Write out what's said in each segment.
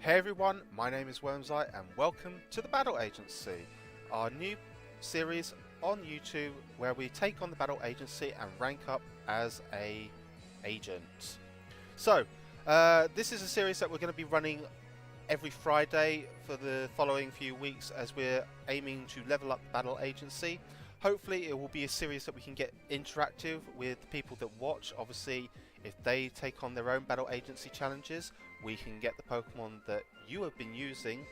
Hey everyone, my name is WyrmsEye and welcome to the Battle Agency, our new series on YouTube where we take on the Battle Agency and rank up as a agent. So, this is a series that we're going to be running every Friday for the following few weeks as we're aiming to level up the Battle Agency. Hopefully it will be a series that we can get interactive with the people that watch. Obviously, if they take on their own Battle Agency challenges, we can get the Pokemon that you have been using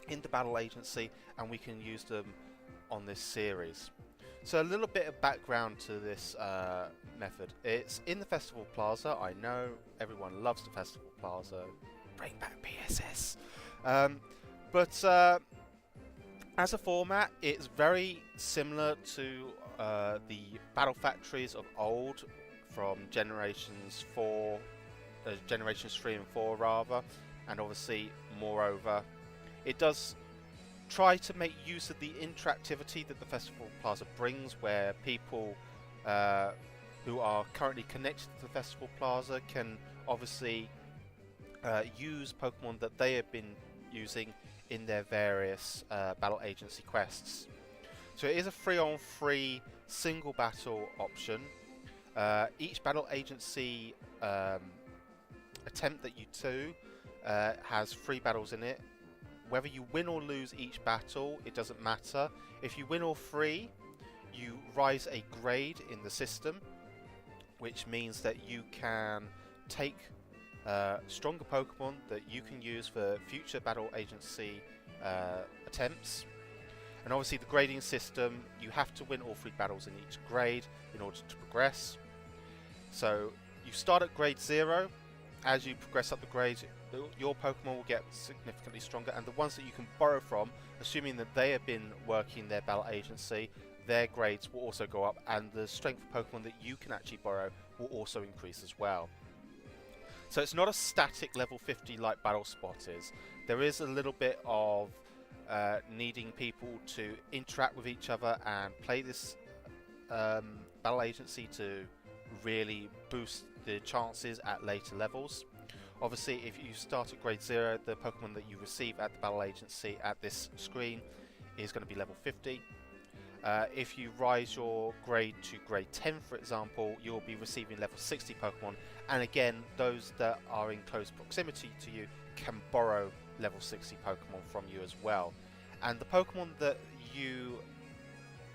in the Battle Agency and we can use them on this series. So a little bit of background to this method. It's in the Festival Plaza. I know everyone loves the Festival Plaza. Bring back PSS. But as a format, it's very similar to the battle factories of old from generations 3 and 4 rather, and obviously moreover it does try to make use of the interactivity that the Festival Plaza brings, where people who are currently connected to the Festival Plaza can obviously use Pokemon that they have been using in their various Battle Agency quests. So it is a 3-on-3 single battle option. Each Battle Agency attempt that you do has 3 battles in it. Whether you win or lose each battle, it doesn't matter. If you win all 3, you rise a grade in the system, which means that you can take stronger Pokemon that you can use for future Battle Agency attempts. And obviously the grading system, you have to win all 3 battles in each grade in order to progress. So you start at grade 0. As you progress up the grade, your Pokemon will get significantly stronger, and the ones that you can borrow from, assuming that they have been working their Battle Agency, their grades will also go up, and the strength of Pokemon that you can actually borrow will also increase as well. So it's not a static level 50 like Battle Spot is. There is a little bit of needing people to interact with each other and play this Battle Agency to really boost the chances at later levels. Obviously, if you start at grade 0, the Pokemon that you receive at the Battle Agency at this screen is going to be level 50. If you rise your grade to grade 10, for example, you'll be receiving level 60 Pokemon, and again, those that are in close proximity to you can borrow level 60 Pokemon from you as well. And the Pokemon that you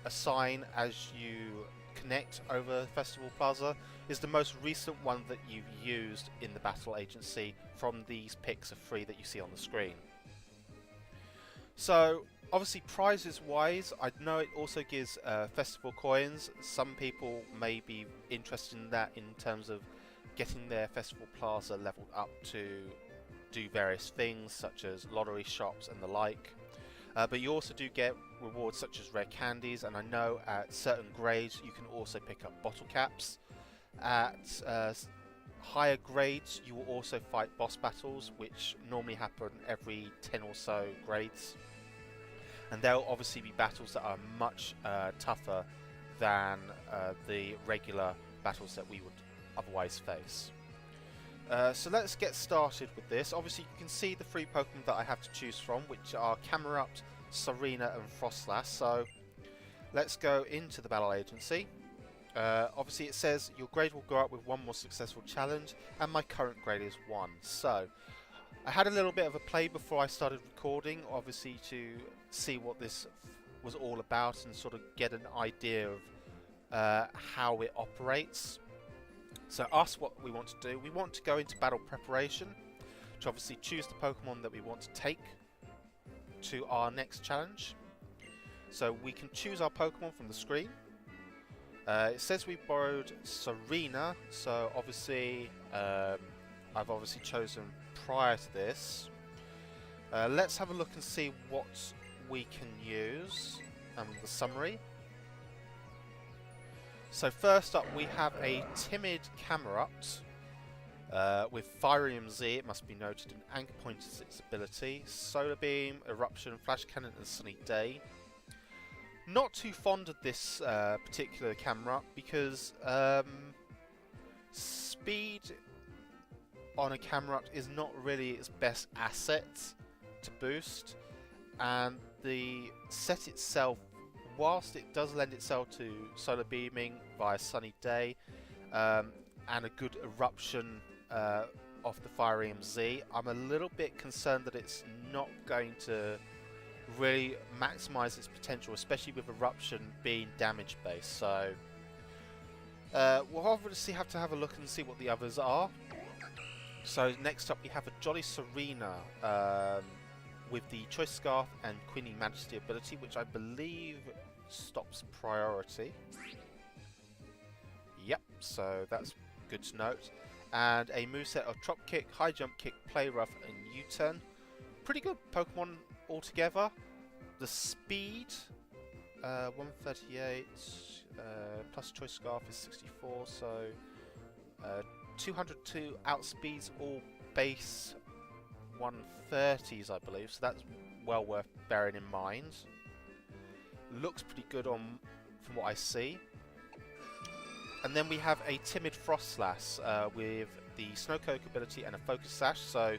assign as you connect over Festival Plaza is the most recent one that you've used in the Battle Agency from these picks of 3 that you see on the screen. So obviously prizes wise, I know it also gives festival coins. Some people may be interested in that in terms of getting their Festival Plaza leveled up to do various things such as lottery shops and the like. But you also do get rewards such as rare candies, and I know at certain grades you can also pick up bottle caps. At higher grades you will also fight boss battles, which normally happen every 10 or so grades. And there'll obviously be battles that are much tougher than the regular battles that we would otherwise face. So let's get started with this. Obviously you can see the 3 Pokemon that I have to choose from, which are Camerupt, Serena and Frostlass. So let's go into the Battle Agency. Obviously it says your grade will go up with 1 more successful challenge, and my current grade is 1. So I had a little bit of a play before I started recording, obviously to see what this was all about and sort of get an idea of how it operates. So what we want to do, we want to go into battle preparation to obviously choose the Pokemon that we want to take to our next challenge. So we can choose our Pokemon from the screen. It says we borrowed Serena, so obviously I've obviously chosen prior to this. Let's have a look and see what we can use, the summary. So first up we have a timid Camerupt with WyrmsEye, it must be noted, an anchor point is its ability, Solar Beam, Eruption, Flash Cannon and Sunny Day. Not too fond of this particular Camerupt because speed on a Camerupt is not really its best asset to boost, and the set itself, whilst it does lend itself to solar beaming via sunny day and a good eruption off the WyrmsEye, I'm a little bit concerned that it's not going to really maximise its potential, especially with eruption being damage based. So we'll obviously have to have a look and see what the others are. So next up we have a Jolly Serena with the Choice Scarf and Queening Majesty ability, which I believe stops priority. Yep, so that's good to note. And a moveset of Drop Kick, High Jump Kick, Play Rough and U-Turn. Pretty good Pokemon altogether. The speed, 138, plus Choice Scarf is 64, so 202 outspeeds all base 130s, I believe, so that's well worth bearing in mind. Looks pretty good on from what I see. And then we have a Timid Frostlass with the Snowcoke ability and a Focus Sash, so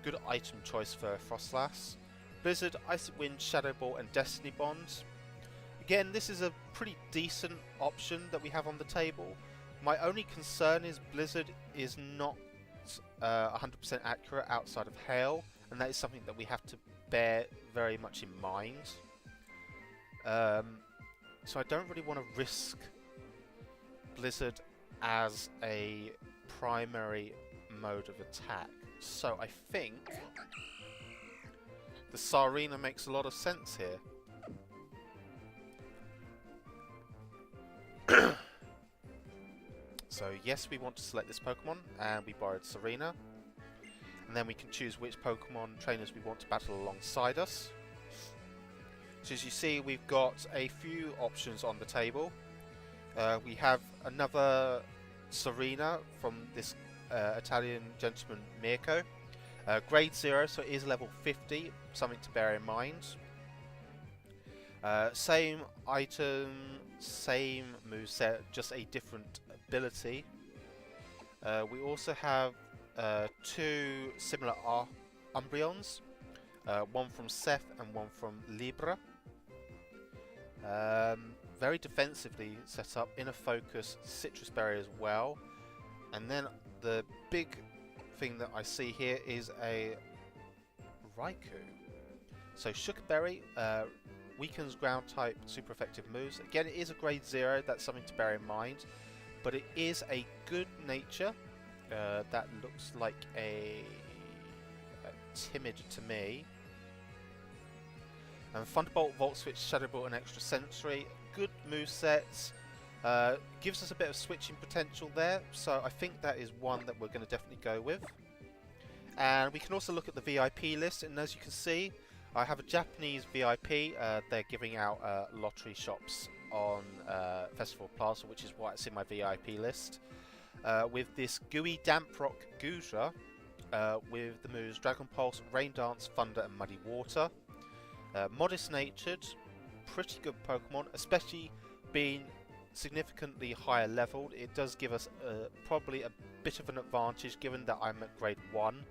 good item choice for Frostlass. Blizzard, Icy Wind, Shadow Ball and Destiny Bond. Again, this is a pretty decent option that we have on the table. My only concern is Blizzard is not 100% accurate outside of Hail, and that is something that we have to bear very much in mind. So I don't really want to risk Blizzard as a primary mode of attack. So I think the Sarina makes a lot of sense here. So yes, we want to select this Pokemon, and we borrowed Serena. And then we can choose which Pokemon trainers we want to battle alongside us. So as you see, we've got a few options on the table. We have another Serena from this Italian gentleman Mirko. Grade 0, so it is level 50, something to bear in mind. Same item, same moveset, just a different ability. We also have two similar Umbreons, one from Seth and one from Libra. Very defensively set up, Inner Focus, Citrus Berry as well. And then the big thing that I see here is a Raikou. So Sugar Berry weakens ground type super effective moves. Again, it is a grade 0, that's something to bear in mind. But it is a good nature. That looks like a timid to me. And Thunderbolt, Volt Switch, Shadow Ball and Extra Sensory. Good movesets. Gives us a bit of switching potential there. So I think that is one that we're going to definitely go with. And we can also look at the VIP list. And as you can see, I have a Japanese VIP. They're giving out lottery shops on Festival Plaza, which is why it's in my VIP list. With this gooey Damp Rock Goodra with the moves Dragon Pulse, Rain Dance, Thunder and Muddy Water. Modest natured, pretty good Pokemon, especially being significantly higher leveled. It does give us probably a bit of an advantage given that I'm at grade 1.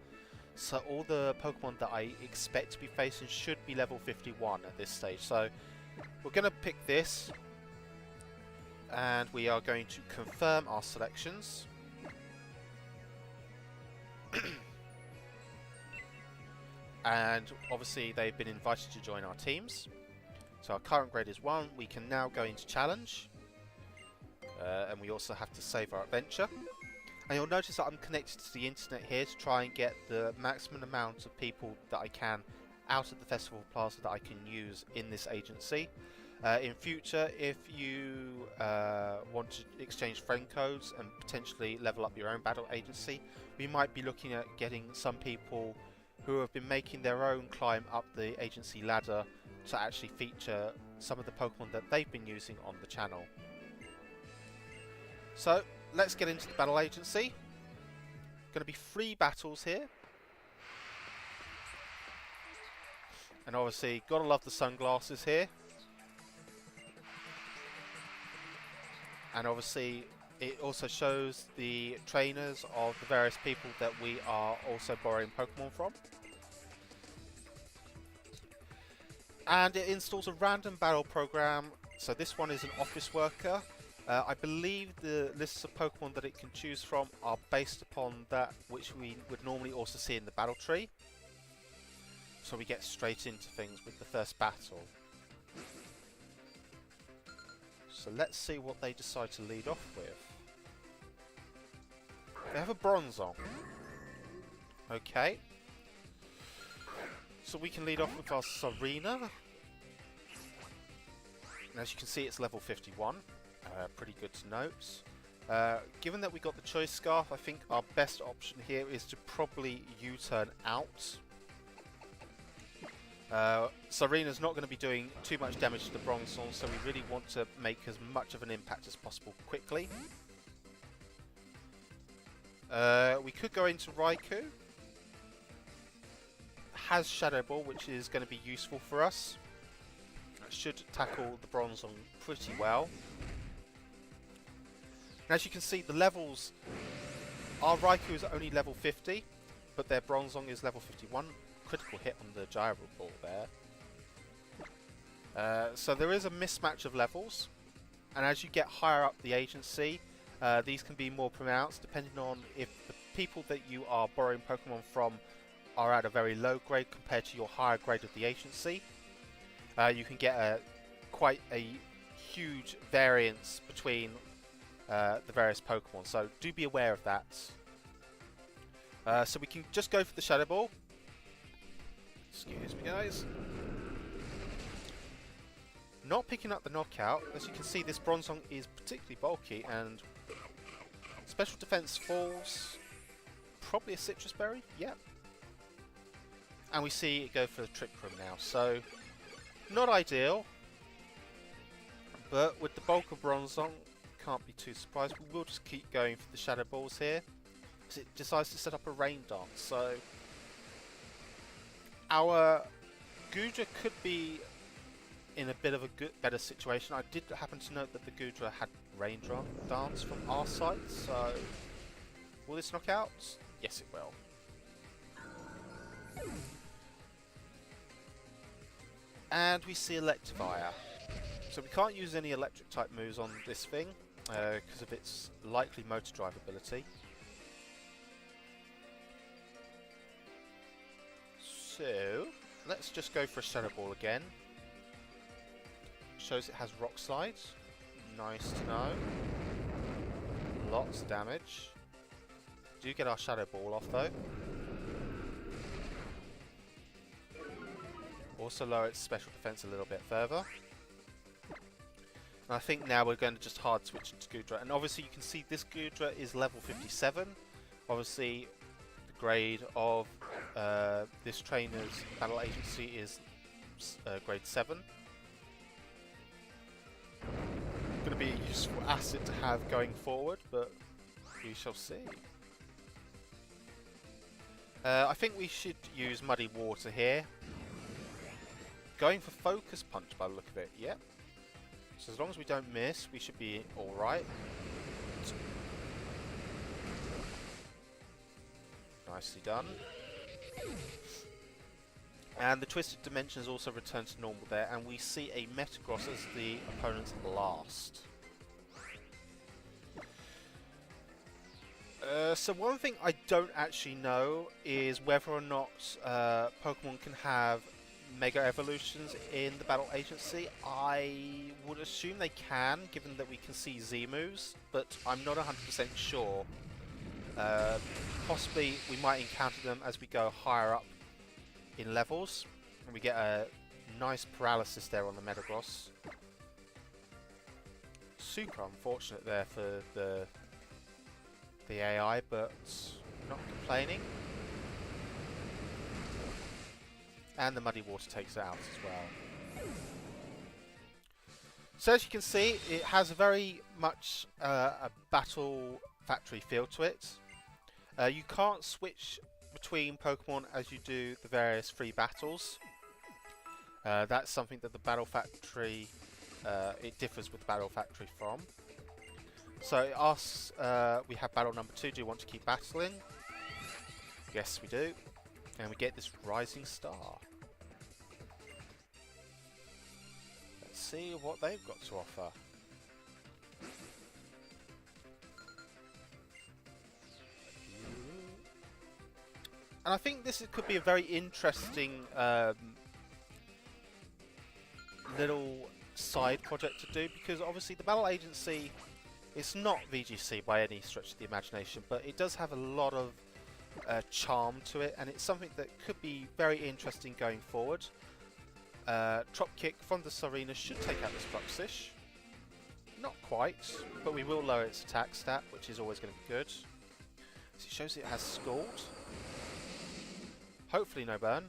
So all the Pokemon that I expect to be facing should be level 51 at this stage. So we're going to pick this, and we are going to confirm our selections. And obviously they've been invited to join our teams. So our current grade is 1. We can now go into challenge. And we also have to save our adventure. And you'll notice that I'm connected to the internet here to try and get the maximum amount of people that I can out of the Festival Plaza that I can use in this agency. In future, if you want to exchange friend codes and potentially level up your own battle agency, we might be looking at getting some people who have been making their own climb up the agency ladder to actually feature some of the Pokemon that they've been using on the channel. So let's get into the battle agency. Going to be 3 battles here. And obviously, gotta love the sunglasses here. And obviously, It also shows the trainers of the various people that we are also borrowing Pokemon from. And it installs a random battle program. So this one is an office worker. I believe the lists of Pokemon that it can choose from are based upon that which we would normally also see in the battle tree. So we get straight into things with the first battle. So let's see what they decide to lead off with. They have a Bronzong. Okay. So we can lead off with our Serena. And as you can see, it's level 51. Pretty good to note. Given that we got the Choice Scarf, I think our best option here is to probably U-turn out. Serena's not going to be doing too much damage to the Bronzong, so we really want to make as much of an impact as possible quickly. We could go into Raikou. Has Shadow Ball, which is going to be useful for us. It should tackle the Bronzong pretty well. And as you can see, the levels... Our Raikou is only level 50, but their Bronzong is level 51. Critical hit on the Gyro Ball there. So there is a mismatch of levels. And as you get higher up the agency, these can be more pronounced depending on if the people that you are borrowing Pokemon from are at a very low grade compared to your higher grade of the agency. You can get quite a huge variance between the various Pokemon, so do be aware of that. So we can just go for the Shadow Ball. Excuse me, guys. Not picking up the knockout. As you can see, this Bronzong is particularly bulky, and special defense falls. Probably a Citrus Berry. Yep. And we see it go for the Trick Room now. So, not ideal. But with the bulk of Bronzong, can't be too surprised. We will just keep going for the Shadow Balls here, because it decides to set up a Rain Dance. So, our Goodra could be in a bit of a better situation. I did happen to note that the Goodra had Rain Dance from our side, so will this knock out? Yes, it will. And we see Electivire. So we can't use any electric type moves on this thing because of its likely motor drive ability. So let's just go for a Shadow Ball again. Shows it has Rock Slide. Nice to know. Lots of damage. Do get our Shadow Ball off though. Also lower its special defense a little bit further. And I think now we're going to just hard switch into Goodra. And obviously you can see this Goodra is level 57. Obviously the grade of this trainer's battle agency is grade 7. Going to be a useful asset to have going forward, but we shall see. I think we should use Muddy Water here. Going for Focus Punch by the look of it, yep. So as long as we don't miss, we should be alright. Nicely done. And the Twisted Dimensions also return to normal there, and we see a Metagross as the opponent's last. So one thing I don't actually know is whether or not Pokemon can have Mega Evolutions in the Battle Agency. I would assume they can, given that we can see Z moves, but I'm not 100% sure. Possibly we might encounter them as we go higher up in levels, and we get a nice paralysis there on the Metagross. Super unfortunate there for the AI, but not complaining. And the Muddy Water takes it out as well. So as you can see, it has a very much a Battle Factory feel to it. You can't switch between Pokemon as you do the various free battles. That's something that the Battle Factory, it differs with the Battle Factory from. So it asks, we have battle number 2, do you want to keep battling? Yes, we do. And we get this rising star. Let's see what they've got to offer. And I think this could be a very interesting little side project to do, because obviously the Battle Agency, it's not VGC by any stretch of the imagination, but it does have a lot of charm to it, and it's something that could be very interesting going forward. Drop kick from the Serena should take out this Bruxish. Not quite, but we will lower its attack stat, which is always going to be good. So it shows it has Scald. Hopefully no burn.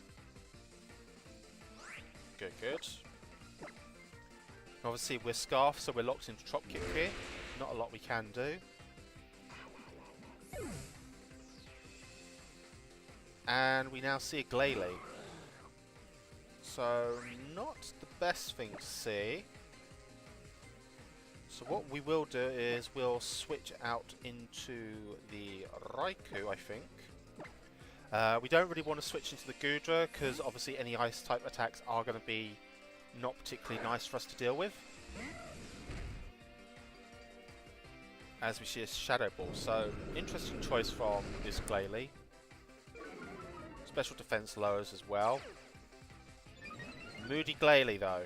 Good, good. Obviously we're Scarf, so we're locked into Drop Kick here. Not a lot we can do. And we now see a Glalie. So not the best thing to see. So what we will do is we'll switch out into the Raikou, I think. We don't really want to switch into the Gudra, because obviously any ice type attacks are going to be not particularly nice for us to deal with. As we see a Shadow Ball, so interesting choice from this Glalie. Special defense lowers as well. Moody Glalie though.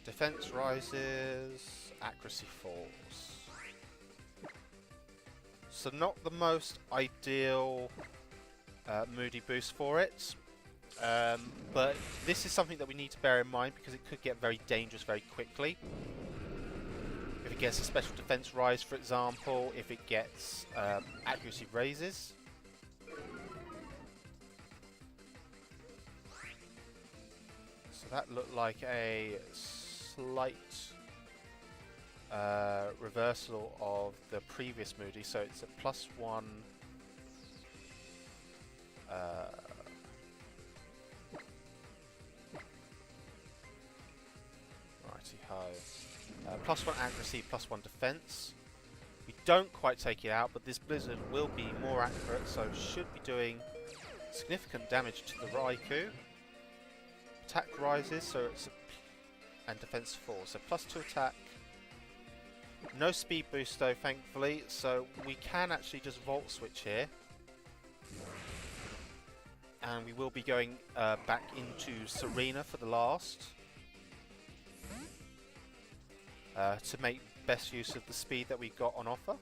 Defense rises, accuracy falls. So not the most ideal Moody boost for it. But this is something that we need to bear in mind, because it could get very dangerous very quickly. If it gets a special defense rise, for example, if it gets accuracy raises. So that looked like a slight reversal of the previous Moody, so it's a +1 righty-ho. +1 accuracy, +1 defense. We don't quite take it out, but this Blizzard will be more accurate, so should be doing significant damage to the Raikou. Attack rises, so it's and defense falls, so +2 attack. No speed boost though, thankfully, so we can actually just Volt Switch here. And we will be going back into Serena for the last. To make best use of the speed that we got on offer.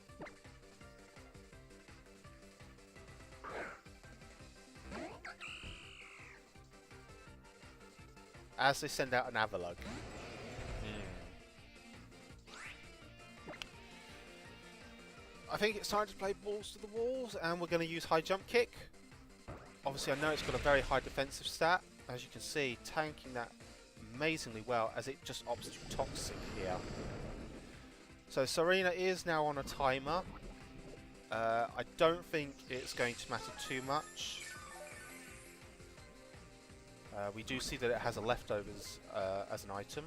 As they send out an Avalugg. I think it's time to play balls to the walls, and we're going to use high jump kick. Obviously I know it's got a very high defensive stat, as you can see, tanking that amazingly well, as it just opts to Toxic here. So Serena is now on a timer. I don't think it's going to matter too much. We do see that it has a leftovers as an item.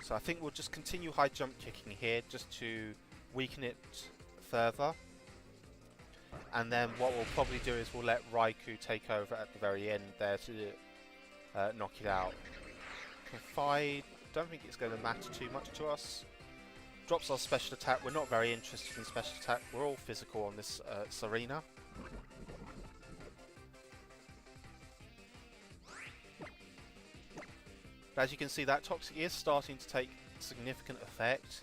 So I think we'll just continue high jump kicking here just to weaken it further. And then what we'll probably do is we'll let Raikou take over at the very end there to knock it out. Confide, don't think it's going to matter too much to us. Drops our special attack, we're not very interested in special attack, we're all physical on this Serena. But as you can see, that Toxic is starting to take significant effect.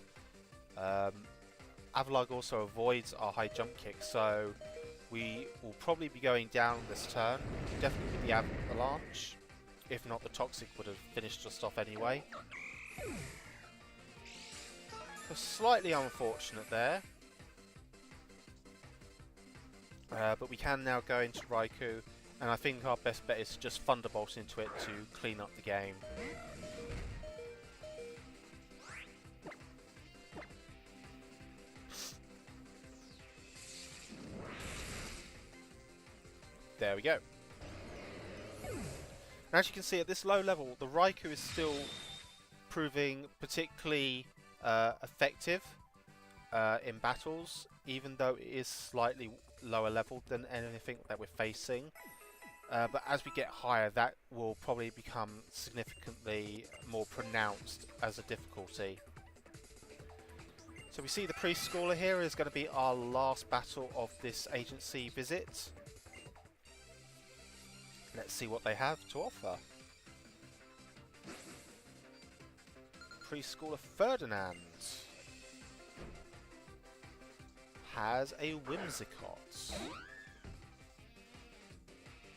Avalugg also avoids our high jump kick, so we will probably be going down this turn. Definitely with the Avalanche. If not, the Toxic would have finished us off anyway. So slightly unfortunate there. But we can now go into Raikou, and I think our best bet is to just Thunderbolt into it to clean up the game. There we go. And as you can see, at this low level, the Raikou is still proving particularly effective in battles, even though it is slightly lower level than anything that we're facing. But as we get higher, that will probably become significantly more pronounced as a difficulty. So we see the preschooler here is going to be our last battle of this agency visit. Let's see what they have to offer. Preschooler Ferdinand has a Whimsicott.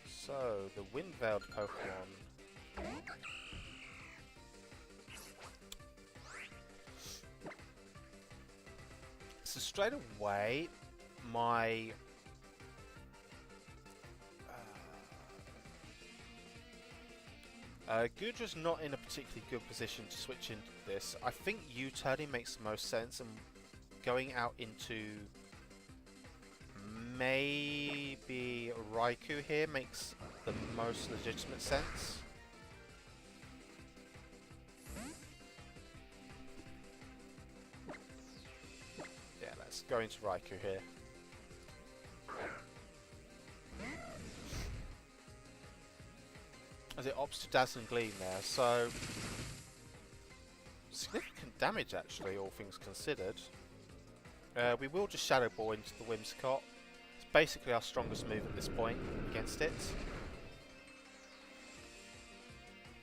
So, the Wind-Veiled Pokemon. So straight away, my Gudra's not in a particularly good position to switch into this. I think U-turning makes the most sense, and going out into maybe Raikou here makes the most legitimate sense. Yeah, let's go into Raikou here. As it opts to Dazzling Gleam there, so significant damage actually, all things considered. We will just Shadow Ball into the Whimsicott. It's basically our strongest move at this point against it.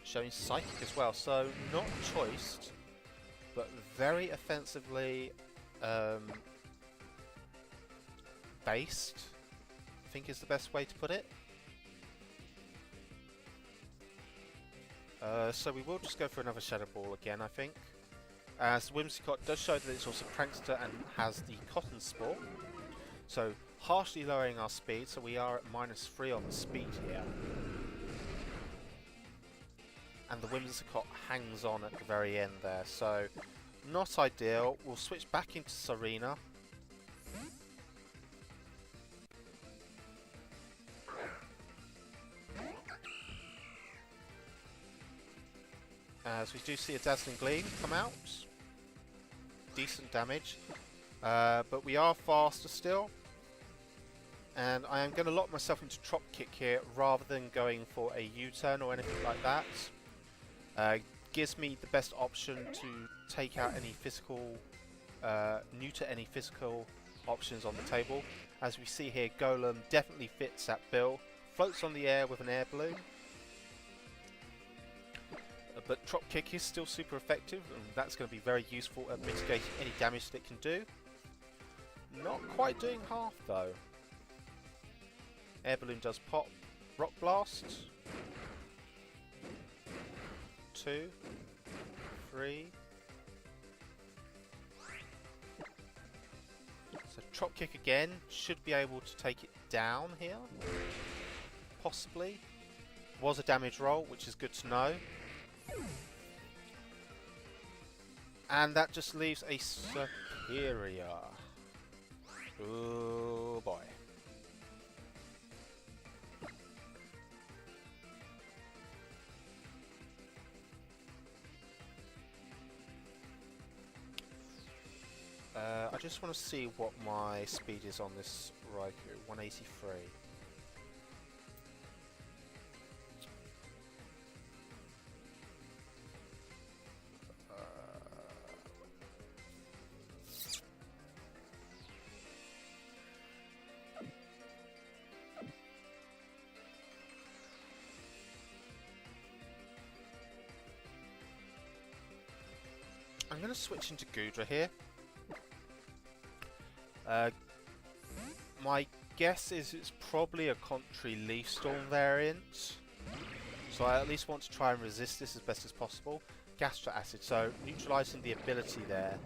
Showing Psychic as well, so not choiced, but very offensively based, I think is the best way to put it. So we will just go for another Shadow Ball again, I think. As Whimsicott does show that it's also Prankster and has the Cotton Spore. So harshly lowering our speed, so we are at -3 on the speed here. And the Whimsicott hangs on at the very end there, so not ideal. We'll switch back into Serena. As we do see a Dazzling Gleam come out. Decent damage. But we are faster still. And I am going to lock myself into Trop Kick here rather than going for a U-turn or anything like that. Gives me the best option to take out any physical, neuter any physical options on the table. As we see here, Golem definitely fits that bill. Floats on the air with an air balloon. But Trop Kick is still super effective, and that's going to be very useful at mitigating any damage that it can do. Not quite doing half though. Air Balloon does pop. Rock Blast. 2, 3. So Trop Kick again should be able to take it down here. Possibly. Was a damage roll, which is good to know. And that just leaves a Superior. Oh boy. I just want to see what my speed is on this Raikou. 183. I'm going to switch into Gudra here. My guess is it's probably a Contrary Leaf Storm variant. So I at least want to try and resist this as best as possible. Gastro Acid, so neutralising the ability there.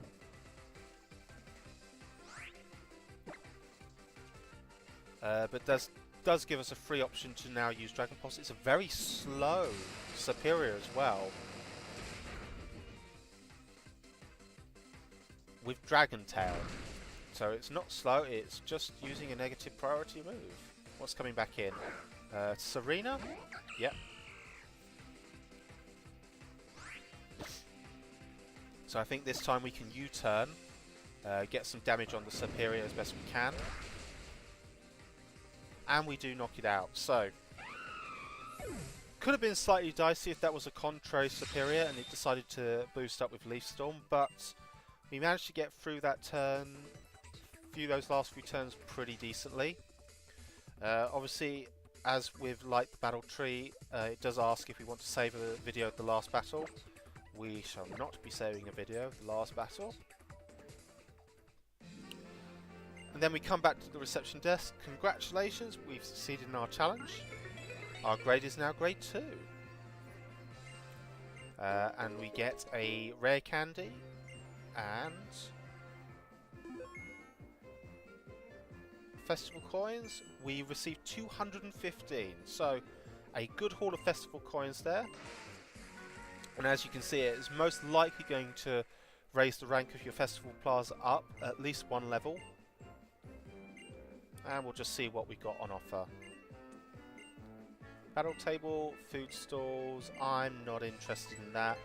But does give us a free option to now use Dragon Pulse. It's a very slow Superior as well. With Dragon Tail. So it's not slow, it's just using a negative priority move. What's coming back in? Serena? Yep. So I think this time we can U-turn, get some damage on the Superior as best we can, and we do knock it out. So could have been slightly dicey if that was a Contrary Superior and it decided to boost up with Leaf Storm, but we managed to get through that turn, those last few turns pretty decently. Obviously, as with like the battle tree, it does ask if we want to save a video of the last battle. We shall not be saving a video of the last battle. And then we come back to the reception desk. Congratulations, we've succeeded in our challenge. Our grade is now grade 2. And we get a rare candy and festival coins. We received 215, so a good haul of festival coins there. And as you can see, it is most likely going to raise the rank of your Festival Plaza up at least one level. And we'll just see what we got on offer. Battle table, food stalls, I'm not interested in that.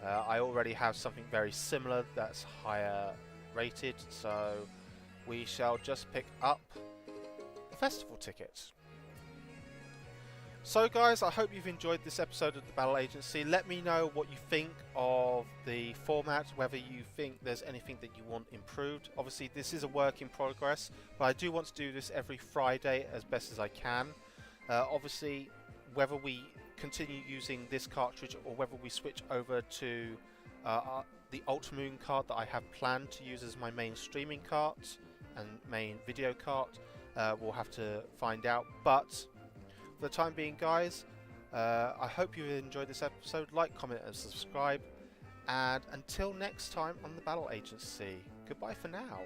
I already have something very similar that's higher rated, so we shall just pick up the festival tickets. So guys, I hope you've enjoyed this episode of the Battle Agency. Let me know what you think of the format, whether you think there's anything that you want improved. Obviously this is a work in progress, but I do want to do this every Friday as best as I can. Obviously, whether we continue using this cartridge or whether we switch over to the Ultramoon card that I have planned to use as my main streaming cart and main video cart, we'll have to find out. But for the time being, guys, I hope you enjoyed this episode. Like, comment and subscribe, and until next time on the Battle Agency, goodbye for now.